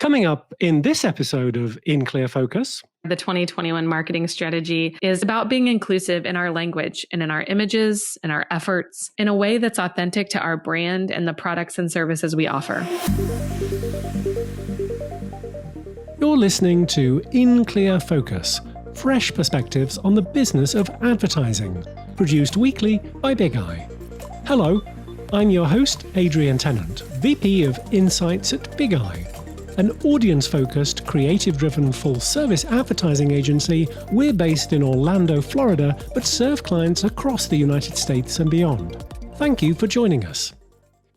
Coming up in this episode of In Clear Focus. The 2021 marketing strategy is about being inclusive in our language and in our images and our efforts in a way that's authentic to our brand and the products and services we offer. You're listening to In Clear Focus, fresh perspectives on the business of advertising, produced weekly by Bigeye. Hello, I'm your host, Adrian Tennant, VP of Insights at Bigeye, an audience-focused, creative-driven full-service advertising agency. We're based in Orlando, Florida, but serve clients across the United States and beyond. Thank you for joining us.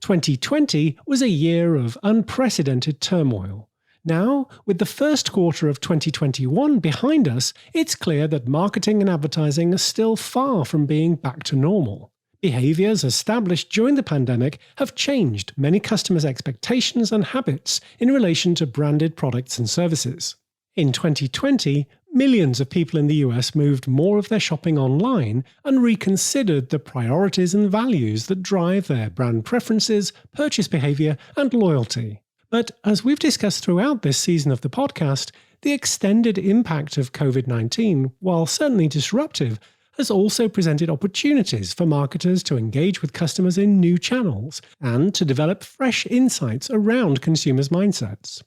2020 was a year of unprecedented turmoil. Now, with the first quarter of 2021 behind us, it's clear that marketing and advertising are still far from being back to normal. Behaviors established during the pandemic have changed many customers' expectations and habits in relation to branded products and services. In 2020, millions of people in the US moved more of their shopping online and reconsidered the priorities and values that drive their brand preferences, purchase behavior, and loyalty. But as we've discussed throughout this season of the podcast, the extended impact of COVID-19, while certainly disruptive, has also presented opportunities for marketers to engage with customers in new channels and to develop fresh insights around consumers' mindsets.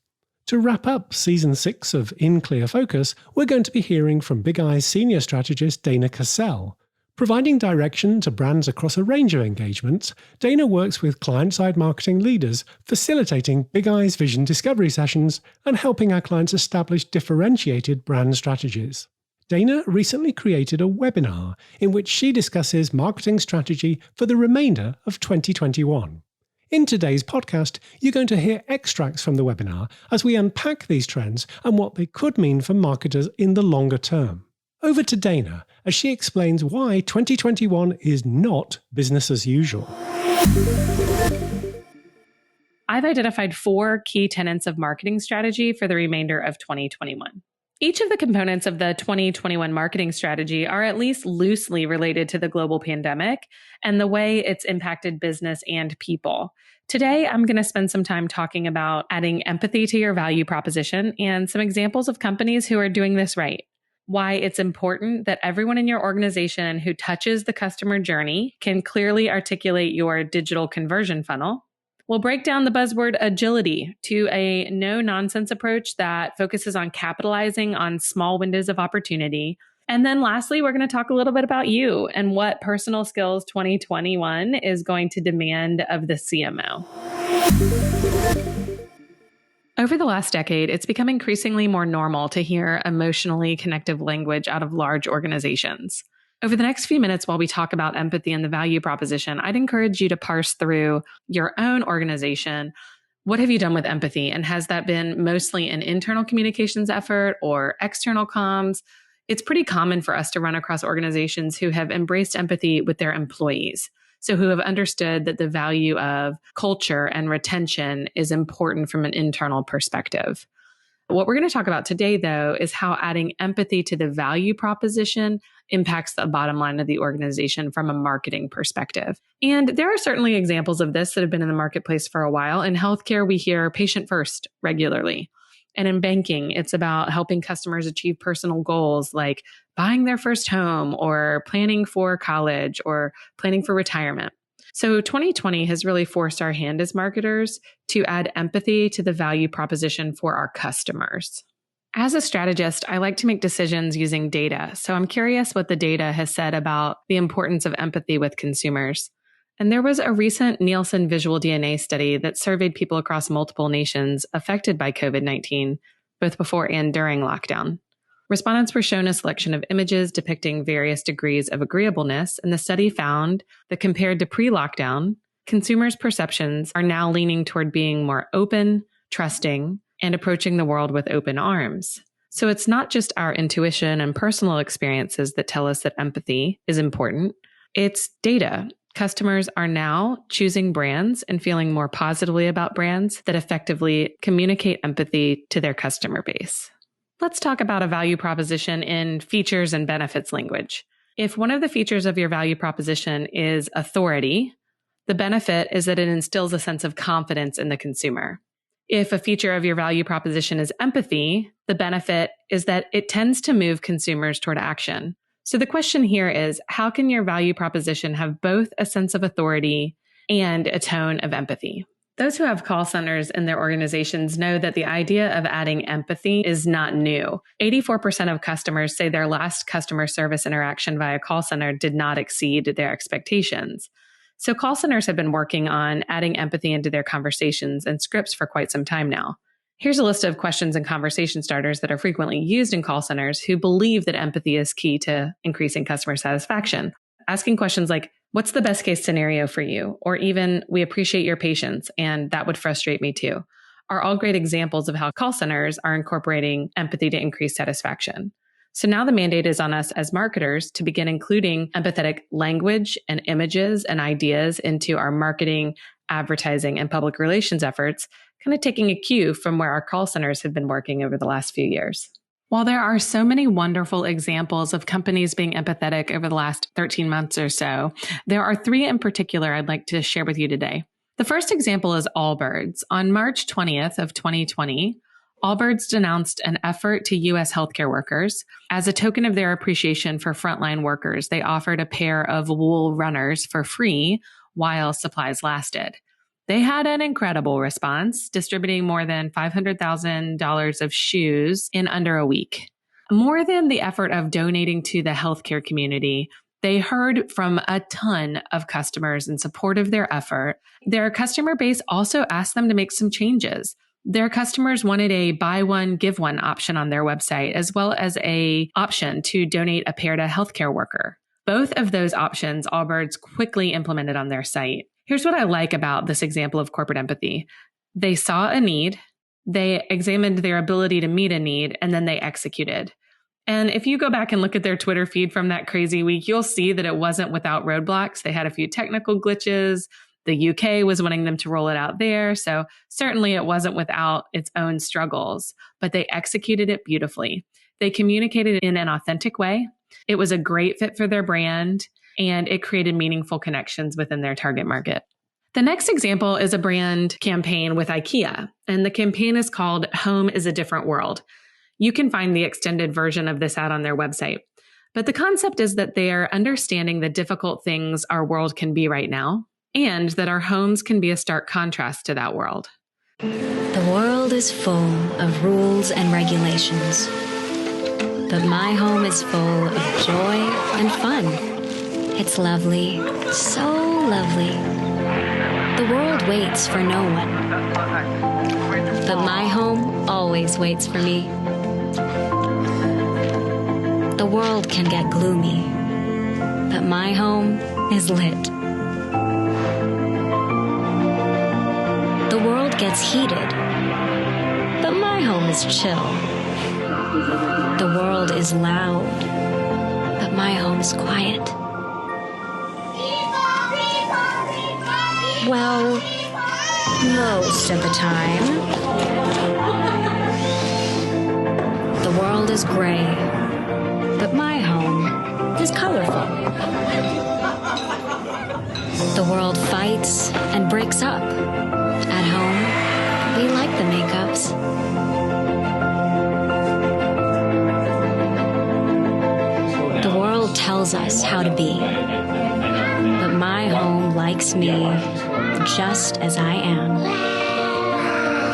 To wrap up Season 6 of In Clear Focus, we're going to be hearing from Bigeye's senior strategist Dana Cassell. Providing direction to brands across a range of engagements, Dana works with client-side marketing leaders, facilitating Bigeye's vision discovery sessions and helping our clients establish differentiated brand strategies. Dana recently created a webinar in which she discusses marketing strategy for the remainder of 2021. In today's podcast, you're going to hear extracts from the webinar as we unpack these trends and what they could mean for marketers in the longer term. Over to Dana as she explains why 2021 is not business as usual. I've identified 4 key tenets of marketing strategy for the remainder of 2021. Each of the components of the 2021 marketing strategy are at least loosely related to the global pandemic and the way it's impacted business and people. Today, I'm going to spend some time talking about adding empathy to your value proposition and some examples of companies who are doing this right. Why it's important that everyone in your organization who touches the customer journey can clearly articulate your digital conversion funnel. We'll break down the buzzword agility to a no-nonsense approach that focuses on capitalizing on small windows of opportunity. And then lastly, we're going to talk a little bit about you and what personal skills 2021 is going to demand of the CMO. Over the last decade, it's become increasingly more normal to hear emotionally connective language out of large organizations. Over the next few minutes, while we talk about empathy and the value proposition, I'd encourage you to parse through your own organization. What have you done with empathy? And has that been mostly an internal communications effort or external comms? It's pretty common for us to run across organizations who have embraced empathy with their employees. So who have understood that the value of culture and retention is important from an internal perspective. What we're going to talk about today, though, is how adding empathy to the value proposition impacts the bottom line of the organization from a marketing perspective. And there are certainly examples of this that have been in the marketplace for a while. In healthcare, we hear patient first regularly. And in banking, it's about helping customers achieve personal goals like buying their first home or planning for college or planning for retirement. So 2020 has really forced our hand as marketers to add empathy to the value proposition for our customers. As a strategist, I like to make decisions using data. So I'm curious what the data has said about the importance of empathy with consumers. And there was a recent Nielsen Visual DNA study that surveyed people across multiple nations affected by COVID-19, both before and during lockdown. Respondents were shown a selection of images depicting various degrees of agreeableness, and the study found that compared to pre-lockdown, consumers' perceptions are now leaning toward being more open, trusting, and approaching the world with open arms. So it's not just our intuition and personal experiences that tell us that empathy is important. It's data. Customers are now choosing brands and feeling more positively about brands that effectively communicate empathy to their customer base. Let's talk about a value proposition in features and benefits language. If one of the features of your value proposition is authority, the benefit is that it instills a sense of confidence in the consumer. If a feature of your value proposition is empathy, the benefit is that it tends to move consumers toward action. So the question here is, how can your value proposition have both a sense of authority and a tone of empathy? Those who have call centers in their organizations know that the idea of adding empathy is not new. 84% of customers say their last customer service interaction via call center did not exceed their expectations. So call centers have been working on adding empathy into their conversations and scripts for quite some time now. Here's a list of questions and conversation starters that are frequently used in call centers who believe that empathy is key to increasing customer satisfaction. Asking questions like, what's the best case scenario for you? Or even, we appreciate your patience and that would frustrate me too, are all great examples of how call centers are incorporating empathy to increase satisfaction. So now the mandate is on us as marketers to begin including empathetic language and images and ideas into our marketing, advertising, and public relations efforts, kind of taking a cue from where our call centers have been working over the last few years. While there are so many wonderful examples of companies being empathetic over the last 13 months or so, there are three in particular I'd like to share with you today. The first example is Allbirds. On March 20th of 2020, Allbirds denounced an effort to U.S. healthcare workers. As a token of their appreciation for frontline workers, they offered a pair of wool runners for free while supplies lasted. They had an incredible response, distributing more than $500,000 of shoes in under a week. More than the effort of donating to the healthcare community, they heard from a ton of customers in support of their effort. Their customer base also asked them to make some changes. Their customers wanted a buy one, give one option on their website, as well as an option to donate a pair to a healthcare worker. Both of those options, Allbirds quickly implemented on their site. Here's what I like about this example of corporate empathy. They saw a need, they examined their ability to meet a need, and then they executed. And if you go back and look at their Twitter feed from that crazy week, you'll see that it wasn't without roadblocks. They had a few technical glitches. The UK was wanting them to roll it out there. So certainly it wasn't without its own struggles, but they executed it beautifully. They communicated it in an authentic way. It was a great fit for their brand, and it created meaningful connections within their target market. The next example is a brand campaign with IKEA, and the campaign is called Home is a Different World. You can find the extended version of this ad on their website. But the concept is that they are understanding the difficult things our world can be right now, and that our homes can be a stark contrast to that world. The world is full of rules and regulations, but my home is full of joy and fun. It's lovely, so lovely. The world waits for no one, but my home always waits for me. The world can get gloomy, but my home is lit. The world gets heated, but my home is chill. The world is loud, but my home's quiet. Well, most of the time. The world is gray, but my home is colorful. The world fights and breaks up. At home, we like the makeups. The world tells us how to be, but my home likes me just as I am.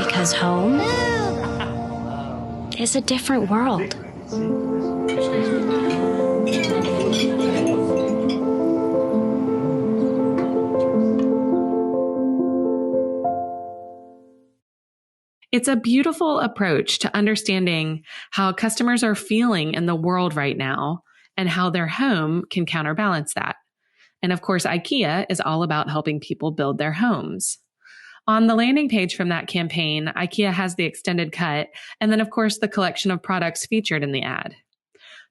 Because home is a different world. It's a beautiful approach to understanding how customers are feeling in the world right now and how their home can counterbalance that. And of course, IKEA is all about helping people build their homes. On the landing page from that campaign, IKEA has the extended cut, and then of course the collection of products featured in the ad.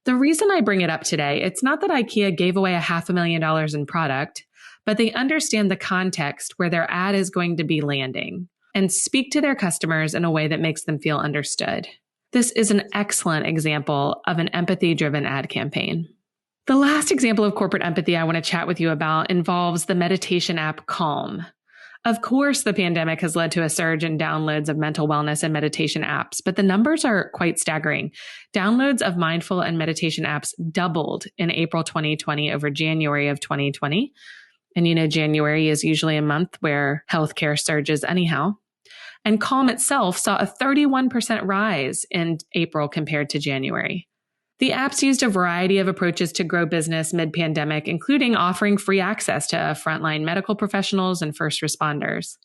The reason I bring it up today, it's not that IKEA gave away $500,000 in product, but they understand the context where their ad is going to be landing and speak to their customers in a way that makes them feel understood. This is an excellent example of an empathy-driven ad campaign. The last example of corporate empathy I want to chat with you about involves the meditation app Calm. Of course, the pandemic has led to a surge in downloads of mental wellness and meditation apps, but the numbers are quite staggering. Downloads of mindful and meditation apps doubled in April 2020 over January of 2020. And January is usually a month where healthcare surges anyhow. And Calm itself saw a 31% rise in April compared to January. The apps used a variety of approaches to grow business mid-pandemic, including offering free access to frontline medical professionals and first responders.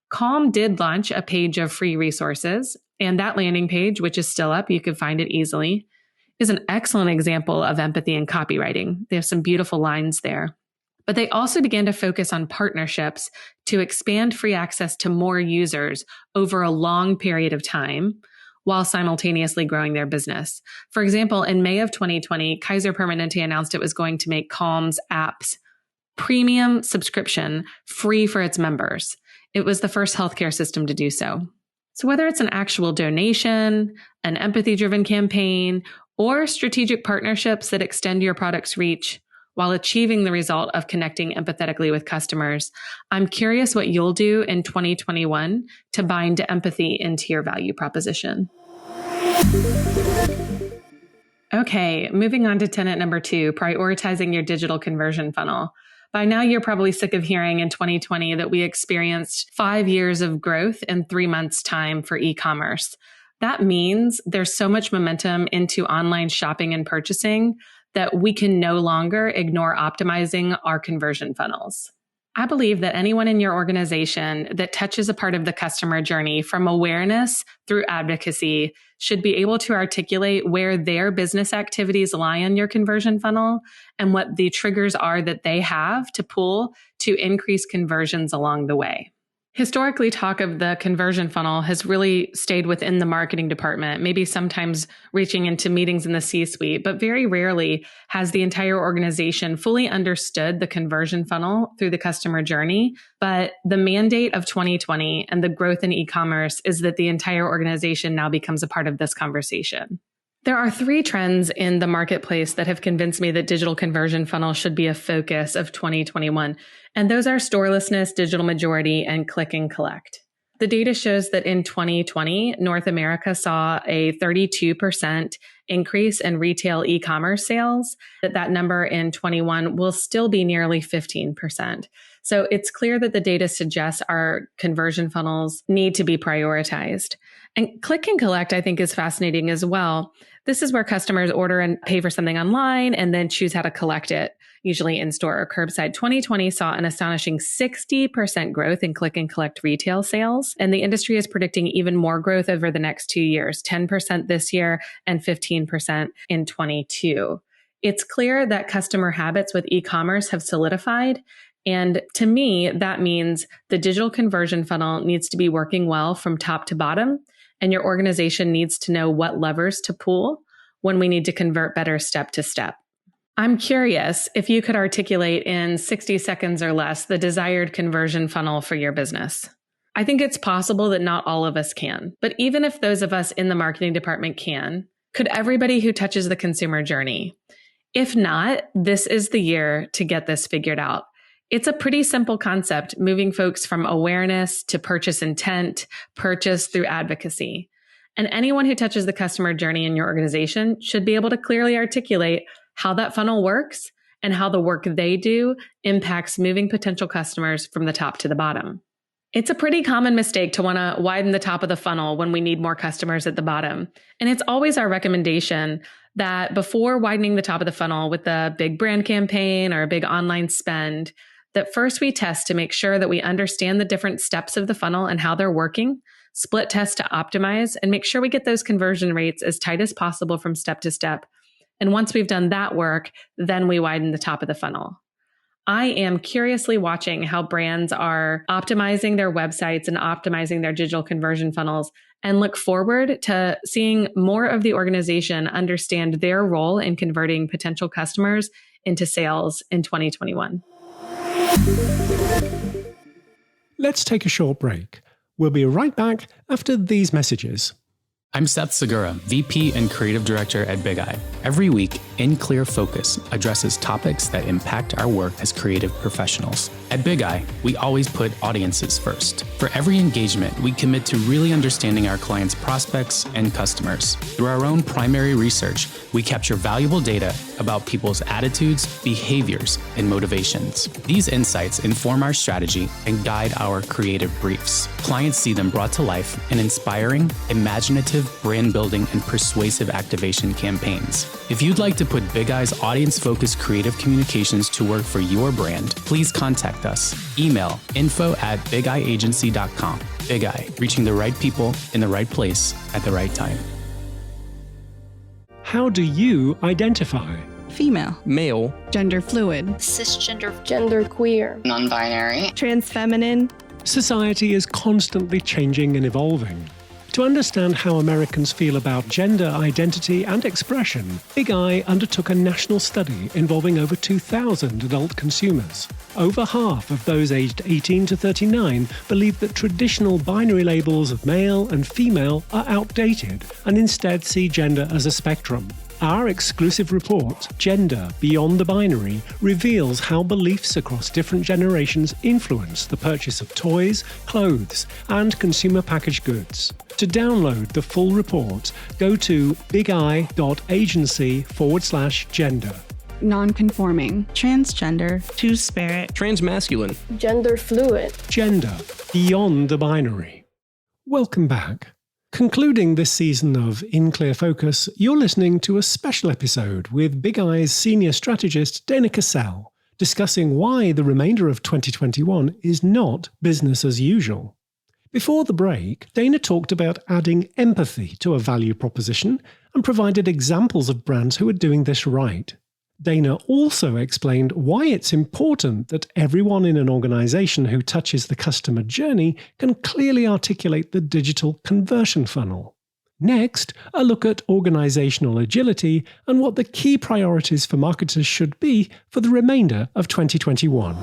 Calm did launch a page of free resources, and that landing page, which is still up, you can find it easily, is an excellent example of empathy in copywriting. They have some beautiful lines there. But they also began to focus on partnerships to expand free access to more users over a long period of time, while simultaneously growing their business. For example, in May of 2020, Kaiser Permanente announced it was going to make Calm's apps premium subscription free for its members. It was the first healthcare system to do so. So whether it's an actual donation, an empathy-driven campaign, or strategic partnerships that extend your product's reach while achieving the result of connecting empathetically with customers, I'm curious what you'll do in 2021 to bind empathy into your value proposition. Okay, moving on to tenet number 2, prioritizing your digital conversion funnel. By now, you're probably sick of hearing in 2020 that we experienced 5 years of growth in 3 months' time for e-commerce. That means there's so much momentum into online shopping and purchasing that we can no longer ignore optimizing our conversion funnels. I believe that anyone in your organization that touches a part of the customer journey from awareness through advocacy should be able to articulate where their business activities lie in your conversion funnel and what the triggers are that they have to pull to increase conversions along the way. Historically, talk of the conversion funnel has really stayed within the marketing department, maybe sometimes reaching into meetings in the C-suite, but very rarely has the entire organization fully understood the conversion funnel through the customer journey. But the mandate of 2020 and the growth in e-commerce is that the entire organization now becomes a part of this conversation. There are 3 trends in the marketplace that have convinced me that digital conversion funnel should be a focus of 2021. And those are storelessness, digital majority, and click and collect. The data shows that in 2020, North America saw a 32% increase in retail e-commerce sales, that number in 21 will still be nearly 15%. So it's clear that the data suggests our conversion funnels need to be prioritized. And click and collect, I think, is fascinating as well. This is where customers order and pay for something online and then choose how to collect it, usually in store or curbside. 2020 saw an astonishing 60% growth in click and collect retail sales. And the industry is predicting even more growth over the next 2 years, 10% this year and 15% in 22. It's clear that customer habits with e-commerce have solidified. And to me, that means the digital conversion funnel needs to be working well from top to bottom. And your organization needs to know what levers to pull when we need to convert better step to step. I'm curious if you could articulate in 60 seconds or less the desired conversion funnel for your business. I think it's possible that not all of us can, but even if those of us in the marketing department can, could everybody who touches the consumer journey? If not, this is the year to get this figured out. It's a pretty simple concept, moving folks from awareness to purchase intent, purchase through advocacy. And anyone who touches the customer journey in your organization should be able to clearly articulate how that funnel works and how the work they do impacts moving potential customers from the top to the bottom. It's a pretty common mistake to want to widen the top of the funnel when we need more customers at the bottom. And it's always our recommendation that before widening the top of the funnel with a big brand campaign or a big online spend, that first we test to make sure that we understand the different steps of the funnel and how they're working, split test to optimize, and make sure we get those conversion rates as tight as possible from step to step. And once we've done that work, then we widen the top of the funnel. I am curiously watching how brands are optimizing their websites and optimizing their digital conversion funnels, and look forward to seeing more of the organization understand their role in converting potential customers into sales in 2021. Let's take a short break. We'll be right back after these messages. I'm Seth Segura, VP and Creative Director at Bigeye. Every week, In Clear Focus addresses topics that impact our work as creative professionals. At Bigeye, we always put audiences first. For every engagement, we commit to really understanding our clients' prospects and customers. Through our own primary research, we capture valuable data about people's attitudes, behaviors, and motivations. These insights inform our strategy and guide our creative briefs. Clients see them brought to life in inspiring, imaginative, brand-building, and persuasive activation campaigns. If you'd like to put Bigeye's audience-focused creative communications to work for your brand, please contact us. Email info@bigeyeagency.com. Bigeye, reaching the right people in the right place at the right time. How do you identify? Female, male, gender fluid, cisgender, genderqueer, non-binary, transfeminine. Society is constantly changing and evolving. To understand how Americans feel about gender identity and expression, Bigeye undertook a national study involving over 2,000 adult consumers. Over half of those aged 18 to 39 believe that traditional binary labels of male and female are outdated and instead see gender as a spectrum. Our exclusive report, Gender Beyond the Binary, reveals how beliefs across different generations influence the purchase of toys, clothes, and consumer packaged goods. To download the full report, go to bigeye.agency/gender. Non-conforming, transgender, two-spirit, transmasculine, gender fluid, Gender Beyond the Binary. Welcome back. Concluding this season of In Clear Focus, you're listening to a special episode with Bigeye's senior strategist Dana Cassell, discussing why the remainder of 2021 is not business as usual. Before the break, Dana talked about adding empathy to a value proposition and provided examples of brands who are doing this right. Dana also explained why it's important that everyone in an organization who touches the customer journey can clearly articulate the digital conversion funnel. Next, a look at organizational agility and what the key priorities for marketers should be for the remainder of 2021.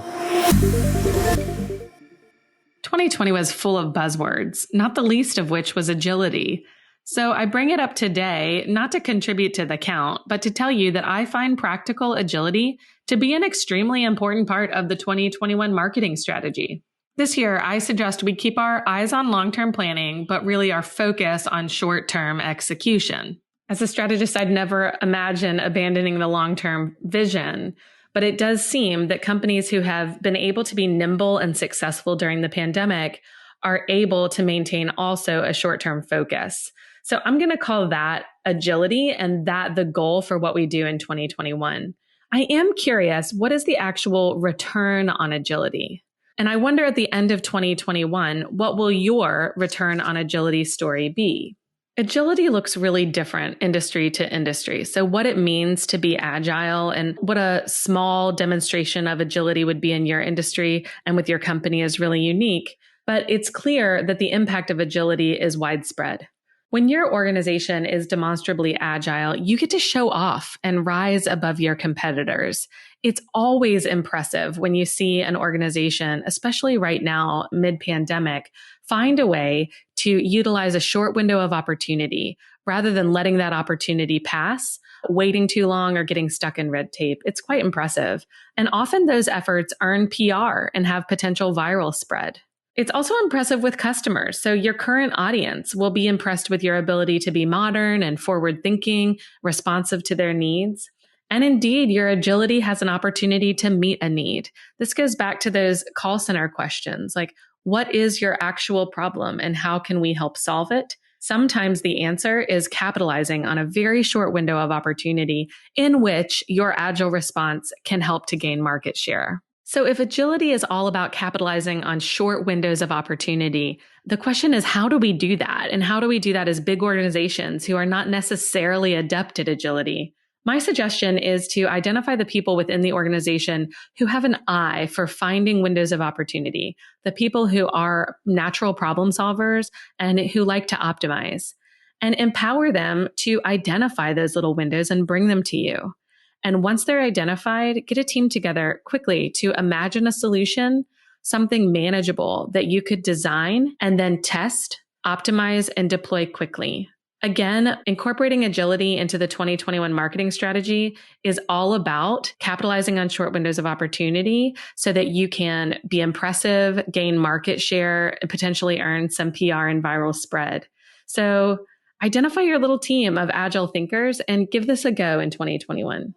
2020 was full of buzzwords, not the least of which was agility. So I bring it up today, not to contribute to the count, but to tell you that I find practical agility to be an extremely important part of the 2021 marketing strategy. This year, I suggest we keep our eyes on long-term planning, but really our focus on short-term execution. As a strategist, I'd never imagine abandoning the long-term vision, but it does seem that companies who have been able to be nimble and successful during the pandemic are able to maintain also a short-term focus. So I'm going to call that agility and that the goal for what we do in 2021. I am curious, what is the actual return on agility? And I wonder at the end of 2021, what will your return on agility story be? Agility looks really different industry to industry. So what it means to be agile and what a small demonstration of agility would be in your industry and with your company is really unique. But it's clear that the impact of agility is widespread. When your organization is demonstrably agile, you get to show off and rise above your competitors. It's always impressive when you see an organization, especially right now, mid-pandemic, find a way to utilize a short window of opportunity rather than letting that opportunity pass, waiting too long, or getting stuck in red tape. It's quite impressive. And often those efforts earn PR and have potential viral spread. It's also impressive with customers. So your current audience will be impressed with your ability to be modern and forward-thinking, responsive to their needs. And indeed, your agility has an opportunity to meet a need. This goes back to those call center questions, like, what is your actual problem and how can we help solve it? Sometimes the answer is capitalizing on a very short window of opportunity in which your agile response can help to gain market share. So if agility is all about capitalizing on short windows of opportunity, the question is, how do we do that? And how do we do that as big organizations who are not necessarily adept at agility? My suggestion is to identify the people within the organization who have an eye for finding windows of opportunity, the people who are natural problem solvers and who like to optimize, and empower them to identify those little windows and bring them to you. And once they're identified, get a team together quickly to imagine a solution, something manageable that you could design and then test, optimize, and deploy quickly. Again, incorporating agility into the 2021 marketing strategy is all about capitalizing on short windows of opportunity so that you can be impressive, gain market share, and potentially earn some PR and viral spread. So identify your little team of agile thinkers and give this a go in 2021.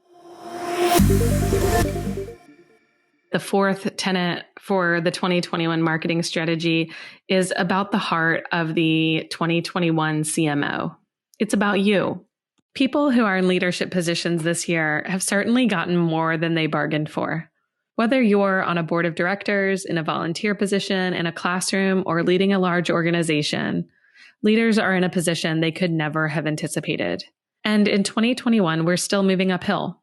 The fourth tenet for the 2021 marketing strategy is about the heart of the 2021 CMO. It's about you. People who are in leadership positions this year have certainly gotten more than they bargained for. Whether you're on a board of directors, in a volunteer position, in a classroom, or leading a large organization, leaders are in a position they could never have anticipated. And in 2021, we're still moving uphill.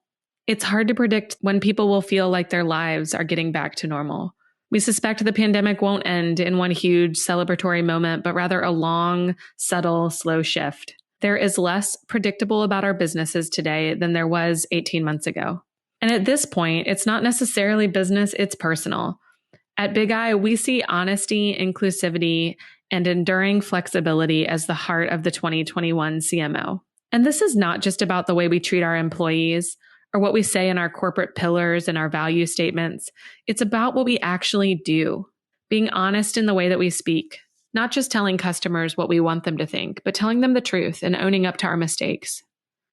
It's hard to predict when people will feel like their lives are getting back to normal. We suspect the pandemic won't end in one huge celebratory moment, but rather a long, subtle, slow shift. There is less predictable about our businesses today than there was 18 months ago. And at this point, it's not necessarily business, it's personal. At Bigeye, we see honesty, inclusivity, and enduring flexibility as the heart of the 2021 CMO. And this is not just about the way we treat our employees, or what we say in our corporate pillars and our value statements. It's about what we actually do, being honest in the way that we speak, not just telling customers what we want them to think, but telling them the truth and owning up to our mistakes.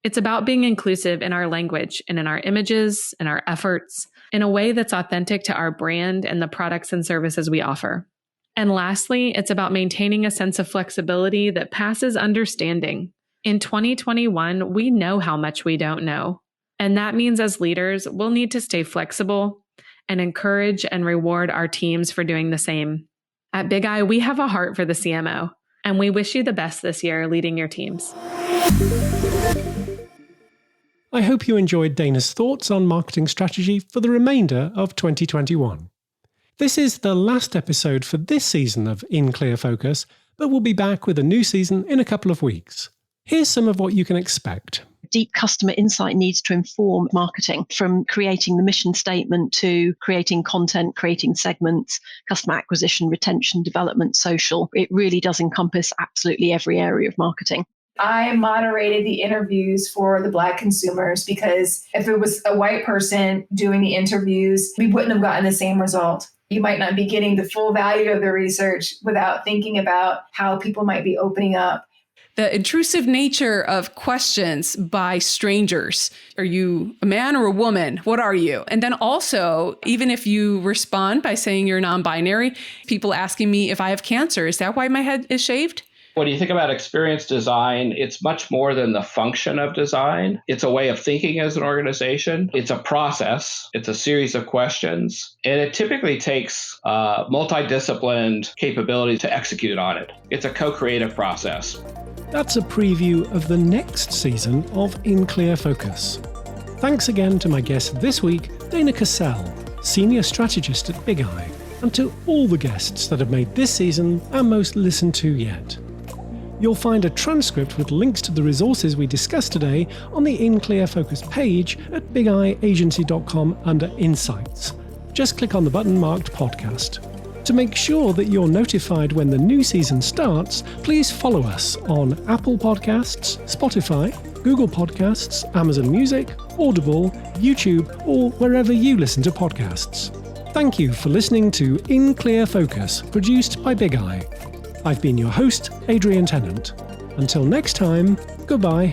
It's about being inclusive in our language and in our images and our efforts in a way that's authentic to our brand and the products and services we offer. And lastly, it's about maintaining a sense of flexibility that passes understanding. In 2021, we know how much we don't know. And that means as leaders, we'll need to stay flexible and encourage and reward our teams for doing the same. At Bigeye, we have a heart for the CMO, and we wish you the best this year leading your teams. I hope you enjoyed Dana's thoughts on marketing strategy for the remainder of 2021. This is the last episode for this season of In Clear Focus, but we'll be back with a new season in a couple of weeks. Here's some of what you can expect. Deep customer insight needs to inform marketing, from creating the mission statement to creating content, creating segments, customer acquisition, retention, development, social. It really does encompass absolutely every area of marketing. I moderated the interviews for the Black consumers because if it was a white person doing the interviews, we wouldn't have gotten the same result. You might not be getting the full value of the research without thinking about how people might be opening up. The intrusive nature of questions by strangers. Are you a man or a woman? What are you? And then also, even if you respond by saying you're non-binary, people asking me if I have cancer, is that why my head is shaved? When you think about experience design, it's much more than the function of design. It's a way of thinking as an organization. It's a process. It's a series of questions. And it typically takes multidisciplined capability to execute on it. It's a co-creative process. That's a preview of the next season of In Clear Focus. Thanks again to my guest this week, Dana Cassell, Senior Strategist at Bigeye, and to all the guests that have made this season our most listened to yet. You'll find a transcript with links to the resources we discussed today on the In Clear Focus page at bigeyeagency.com under Insights. Just click on the button marked Podcast. To make sure that you're notified when the new season starts, please follow us on Apple Podcasts, Spotify, Google Podcasts, Amazon Music, Audible, YouTube, or wherever you listen to podcasts. Thank you for listening to In Clear Focus, produced by Bigeye. I've been your host, Adrian Tennant. Until next time, goodbye.